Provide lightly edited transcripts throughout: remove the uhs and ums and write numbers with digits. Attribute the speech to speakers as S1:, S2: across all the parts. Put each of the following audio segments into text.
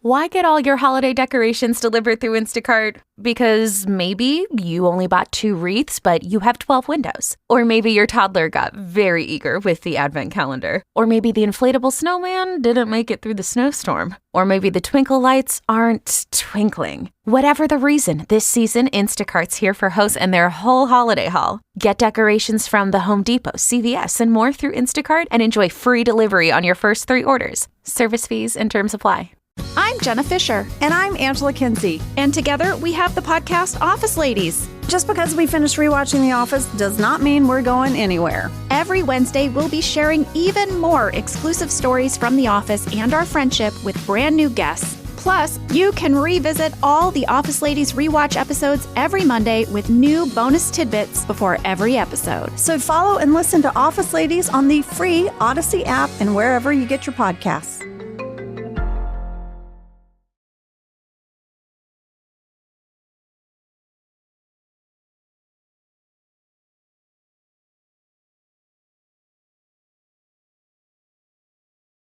S1: Why get all your holiday decorations delivered through Instacart? Because maybe you only bought 2 wreaths, but you have 12 windows. Or maybe your toddler got very eager with the advent calendar. Or maybe the inflatable snowman didn't make it through the snowstorm. Or maybe the twinkle lights aren't twinkling. Whatever the reason, this season, Instacart's here for hosts and their whole holiday haul. Get decorations from the Home Depot, CVS, and more through Instacart and enjoy free delivery on your first 3 orders. Service fees and terms apply.
S2: I'm Jenna Fisher.
S3: And I'm Angela Kinsey.
S2: And together we have the podcast Office Ladies.
S3: Just because we finished rewatching The Office does not mean we're going anywhere.
S2: Every Wednesday, we'll be sharing even more exclusive stories from The Office and our friendship with brand new guests. Plus, you can revisit all the Office Ladies rewatch episodes every Monday with new bonus tidbits before every episode.
S3: So follow and listen to Office Ladies on the free Odyssey app and wherever you get your podcasts.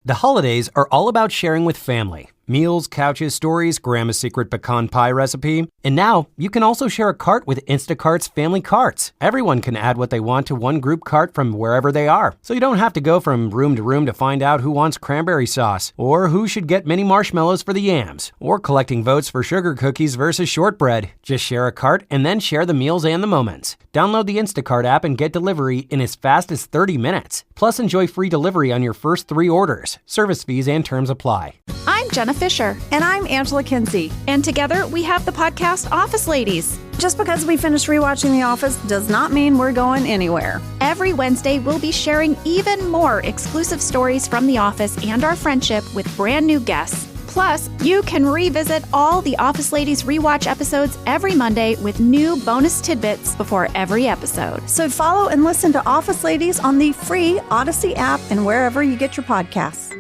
S4: The holidays are all about sharing with family. Meals, couches, stories, Grandma's secret pecan pie recipe. And now, you can also share a cart with Instacart's Family Carts. Everyone can add what they want to one group cart from wherever they are. So you don't have to go from room to room to find out who wants cranberry sauce, or who should get mini marshmallows for the yams, or collecting votes for sugar cookies versus shortbread. Just share a cart and then share the meals and the moments. Download the Instacart app and get delivery in as fast as 30 minutes. Plus, enjoy free delivery on your first 3 orders. Service fees and terms apply.
S2: I'm Jenna Fisher.
S3: And I'm Angela Kinsey.
S2: And together we have the podcast Office Ladies.
S3: Just because we finished rewatching The Office does not mean we're going anywhere.
S2: Every Wednesday, we'll be sharing even more exclusive stories from The Office and our friendship with brand new guests. Plus, you can revisit all the Office Ladies rewatch episodes every Monday with new bonus tidbits before every episode.
S3: So follow and listen to Office Ladies on the free Odyssey app and wherever you get your podcasts.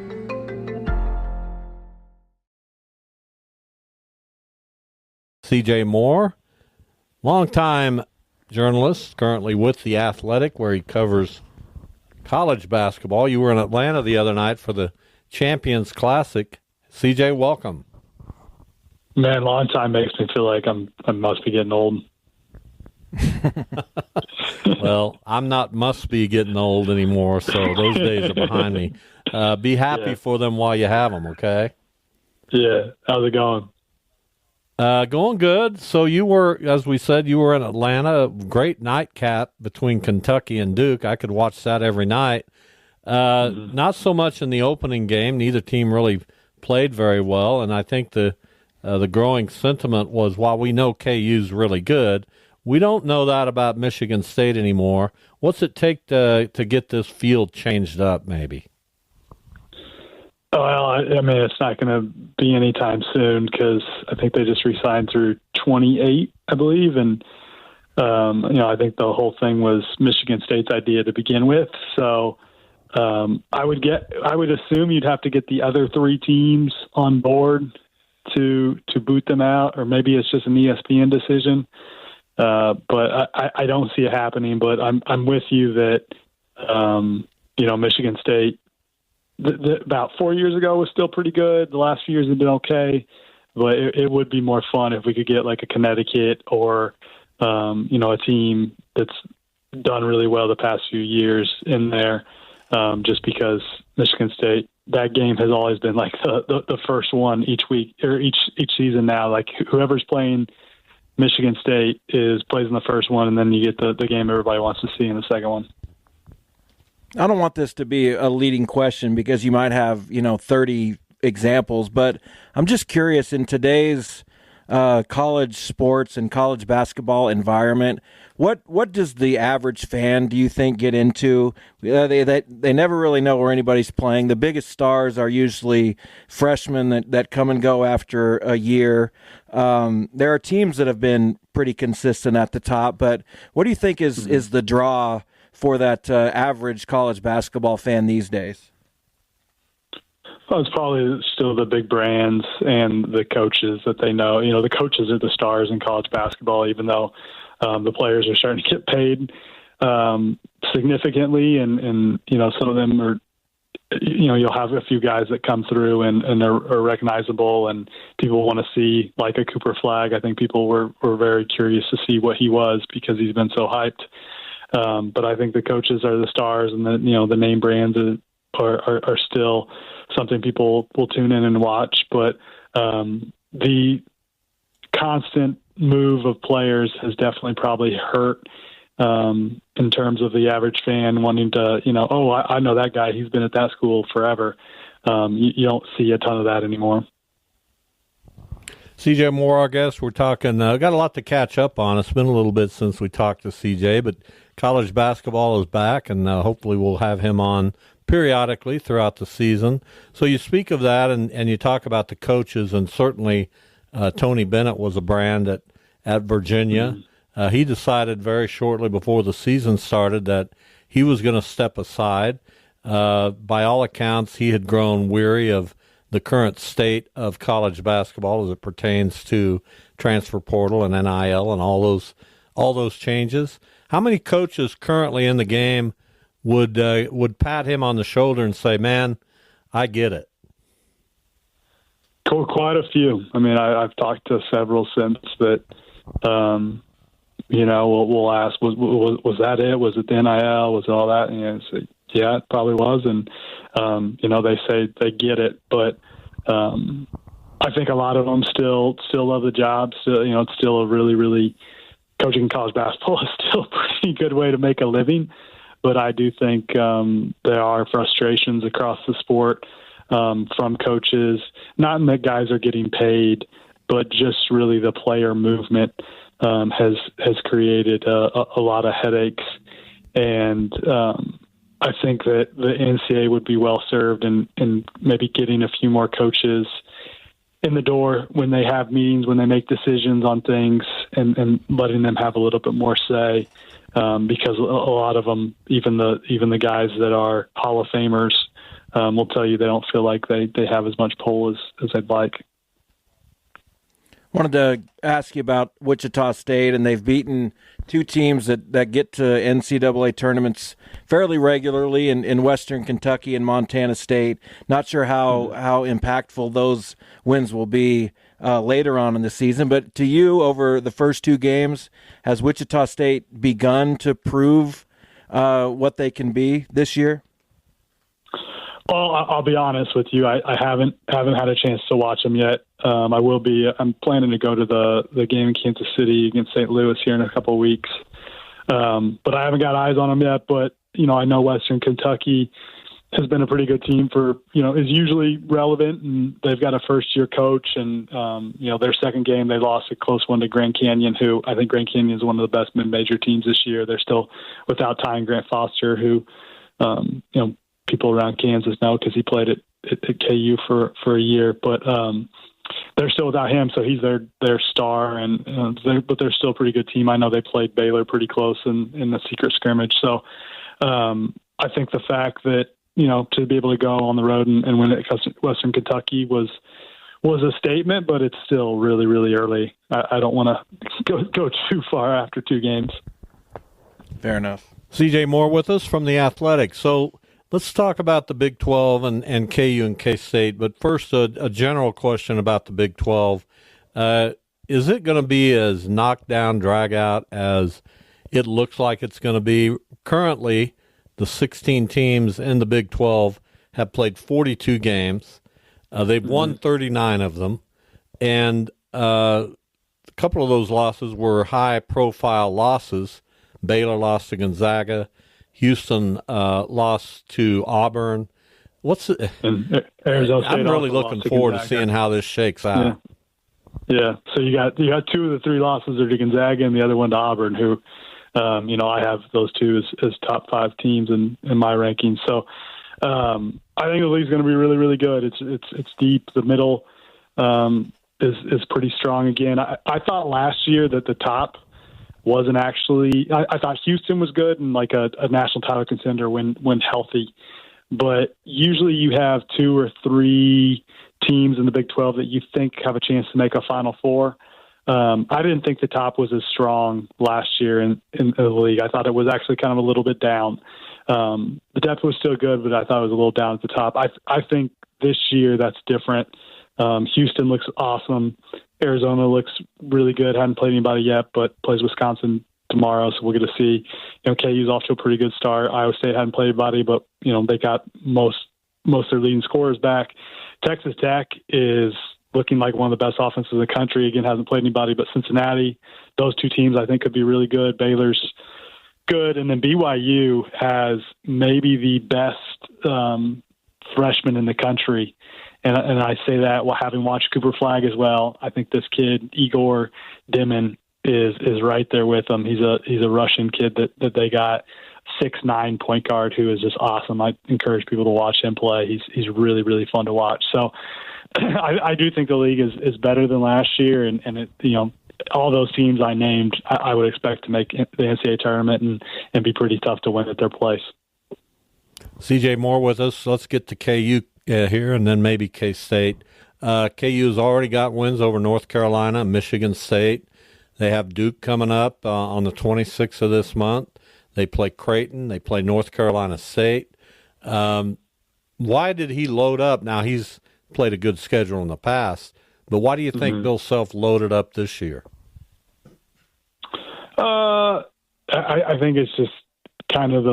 S5: CJ Moore, longtime journalist, currently with The Athletic, where he covers college basketball. You were in Atlanta the other night for the Champions Classic. CJ, welcome.
S6: Man, long time makes me feel like I must be getting old.
S5: Well, I'm not must be getting old anymore, so those days are behind me. Be happy for them while you have them, okay?
S6: Yeah. How's it going?
S5: Going good. So you were, as we said, you were in Atlanta. Great nightcap between Kentucky and Duke. I could watch that every night. Not so much in the opening game. Neither team really played very well, and I think the growing sentiment was, while we know KU's really good, we don't know that about Michigan State anymore. What's it take to get this field changed up, maybe?
S6: Well, I mean, it's not going to be anytime soon because I think they just re-signed through 28, I believe. And, I think the whole thing was Michigan State's idea to begin with. So I would assume you'd have to get the other 3 teams on board to boot them out, or maybe it's just an ESPN decision. But I don't see it happening. But I'm with you that, Michigan State, about 4 years ago was still pretty good. The last few years have been okay, but it would be more fun if we could get like a Connecticut or, a team that's done really well the past few years in there, just because Michigan State, that game has always been like the first one each week or each season now. Like whoever's playing Michigan State plays in the first one, and then you get the game everybody wants to see in the second one.
S7: I don't want this to be a leading question because you might have, 30 examples, but I'm just curious, in today's college sports and college basketball environment, what does the average fan, do you think, get into? They never really know where anybody's playing. The biggest stars are usually freshmen that come and go after a year. There are teams that have been pretty consistent at the top, but what do you think is the draw for that average college basketball fan these days?
S6: Well, it's probably still the big brands and the coaches that they know. The coaches are the stars in college basketball, even though the players are starting to get paid significantly. And some of them are you'll have a few guys that come through and are recognizable, and people want to see, like a Cooper Flagg. I think people were very curious to see what he was because he's been so hyped. But I think the coaches are the stars, and the name brands are still something people will tune in and watch. But the constant move of players has definitely probably hurt in terms of the average fan wanting to, I know that guy, he's been at that school forever. You don't see a ton of that anymore.
S5: CJ Moore, our guest, we're talking, got a lot to catch up on. It's been a little bit since we talked to CJ, but college basketball is back, and hopefully we'll have him on periodically throughout the season. So you speak of that, and you talk about the coaches, and certainly Tony Bennett was a brand at Virginia. Mm-hmm. He decided very shortly before the season started that he was going to step aside. By all accounts, he had grown weary of the current state of college basketball as it pertains to transfer portal and NIL and all those changes. How many coaches currently in the game would pat him on the shoulder and say, "Man, I get it"?
S6: Quite a few. I mean, I've talked to several since that. We'll ask, was that it? Was it the NIL? Was it all that? And say, yeah, it probably was. And, they say they get it. But I think a lot of them still love the job. Still, it's still a really, really coaching college basketball is still a pretty good way to make a living. But I do think there are frustrations across the sport from coaches, not in that guys are getting paid, but just really the player movement has created a lot of headaches. And I think that the NCAA would be well served in maybe getting a few more coaches in the door when they have meetings, when they make decisions on things, and letting them have a little bit more say. Because a lot of them, even the guys that are Hall of Famers, will tell you they don't feel like they have as much pull as they'd like.
S7: Wanted to ask you about Wichita State, and they've beaten two teams that get to NCAA tournaments fairly regularly in Western Kentucky and Montana State. Not sure how impactful those wins will be later on in the season, but to you, over the first two games, has Wichita State begun to prove what they can be this year?
S6: Well, I'll be honest with you. I haven't had a chance to watch them yet. I will be. I'm planning to go to the game in Kansas City against St. Louis here in a couple of weeks. But I haven't got eyes on them yet. But, I know Western Kentucky has been a pretty good team is usually relevant, and they've got a first-year coach. And, their second game, they lost a close one to Grand Canyon, who I think Grand Canyon is one of the best mid-major teams this year. They're still without Ty and Grant Foster, who, people around Kansas know because he played at KU for a year, but they're still without him, so he's their star, but they're still a pretty good team. I know they played Baylor pretty close in the secret scrimmage, so I think the fact that to be able to go on the road and win at Western Kentucky was a statement, but it's still really, really early. I don't want to go too far after two games.
S7: Fair enough.
S5: CJ Moore with us from the Athletic. So let's talk about the Big 12 and KU and K-State. But first, a general question about the Big 12. Is it going to be as knockdown, drag-out as it looks like it's going to be? Currently, the 16 teams in the Big 12 have played 42 games. They've won 39 of them. And a couple of those losses were high-profile losses. Baylor lost to Gonzaga. Houston lost to Auburn.
S6: And Arizona State.
S5: I'm really looking forward to seeing how this shakes out.
S6: Yeah. So you got two of the three losses are to Gonzaga and the other one to Auburn, who, I have those two as top five teams in my rankings. So I think the league's going to be really, really good. It's deep. The middle is pretty strong again. I thought last year that the top wasn't actually. I thought Houston was good and like a national title contender when healthy, but usually you have two or three teams in the Big 12 that you think have a chance to make a Final Four. I didn't think the top was as strong last year in the league. I thought it was actually kind of a little bit down. The depth was still good, but I thought it was a little down at the top. I think this year that's different. Houston looks awesome. Arizona looks really good. Hadn't played anybody yet, but plays Wisconsin tomorrow, so we're going to see. KU's off to a pretty good start. Iowa State hadn't played anybody, but they got most of their leading scorers back. Texas Tech is looking like one of the best offenses in the country. Again, hasn't played anybody but Cincinnati. Those two teams I think could be really good. Baylor's good, and then BYU has maybe the best freshman in the country. And I say that while having watched Cooper Flagg as well. I think this kid, Igor Dimin, is right there with him. He's a Russian kid that they got, 6'9" point guard who is just awesome. I encourage people to watch him play. He's really, really fun to watch. So I do think the league is better than last year, and it, all those teams I named, I would expect to make the NCAA tournament and be pretty tough to win at their place.
S5: CJ Moore with us. Let's get to KU here and then maybe K-State. KU's already got wins over North Carolina, Michigan State. They have Duke coming up on the 26th of this month. They play Creighton. They play North Carolina State. Why did he load up? Now, he's played a good schedule in the past, but why do you think Bill Self loaded up this year?
S6: I think it's just kind of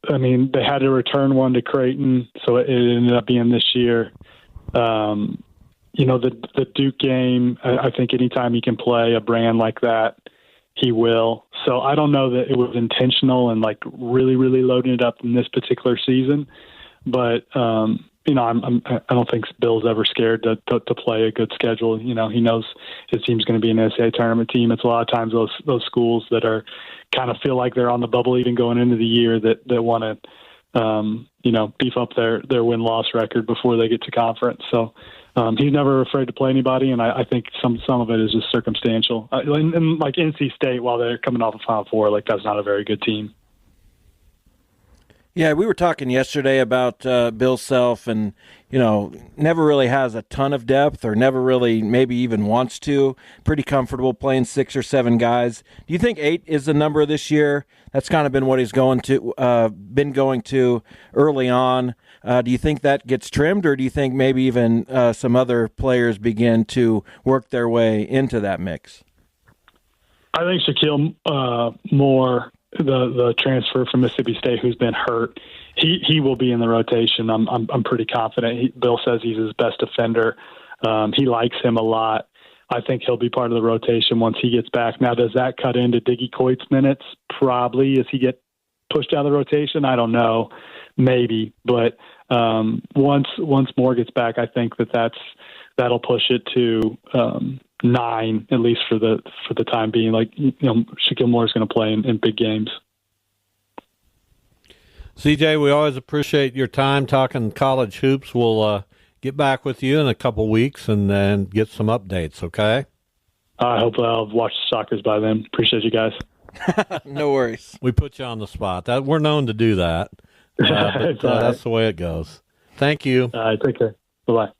S6: they had to return one to Creighton, so it ended up being this year. The Duke game, I think anytime he can play a brand like that, he will. So I don't know that it was intentional and really, really loading it up in this particular season. But, I don't think Bill's ever scared to play a good schedule. He knows his team's going to be an NCAA tournament team. It's a lot of times those schools that are kind of feel like they're on the bubble even going into the year that want to, beef up their win-loss record before they get to conference. So he's never afraid to play anybody, and I think some of it is just circumstantial. And like NC State, while they're coming off a Final Four, that's not a very good team.
S7: Yeah, we were talking yesterday about Bill Self, and never really has a ton of depth, or never really maybe even wants to. Pretty comfortable playing 6 or 7 guys. Do you think 8 is the number this year? That's kind of been what he's going to early on. Do you think that gets trimmed, or do you think maybe even some other players begin to work their way into that mix?
S6: I think Shaquille Moore, the transfer from Mississippi State, who's been hurt, he will be in the rotation. I'm pretty confident. Bill says he's his best defender. He likes him a lot. I think he'll be part of the rotation once he gets back. Now, does that cut into Diggy Coit's minutes? Probably. Does he get pushed out of the rotation? I don't know. Maybe. But once Moore gets back, I think that'll push it to 9, at least for the time being. Shaquille Moore is going to play in big games.
S5: CJ, we always appreciate your time talking college hoops. We'll get back with you in a couple weeks and then get some updates, okay?
S6: I hope I'll watch the Sockers by then. Appreciate you guys.
S7: No worries.
S5: We put you on the spot. We're known to do that. But that's the way it goes. Thank you.
S6: Take care. Bye-bye.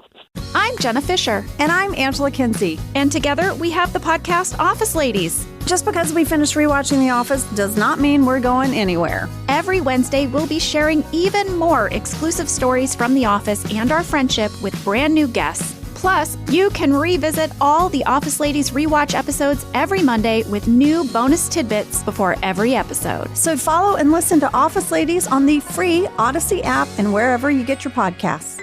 S2: I'm Jenna Fisher.
S3: And I'm Angela Kinsey.
S2: And together we have the podcast Office Ladies.
S3: Just because we finished rewatching The Office does not mean we're going anywhere.
S2: Every Wednesday, we'll be sharing even more exclusive stories from The Office and our friendship with brand new guests. Plus, you can revisit all the Office Ladies rewatch episodes every Monday with new bonus tidbits before every episode.
S3: So follow and listen to Office Ladies on the free Odyssey app and wherever you get your podcasts.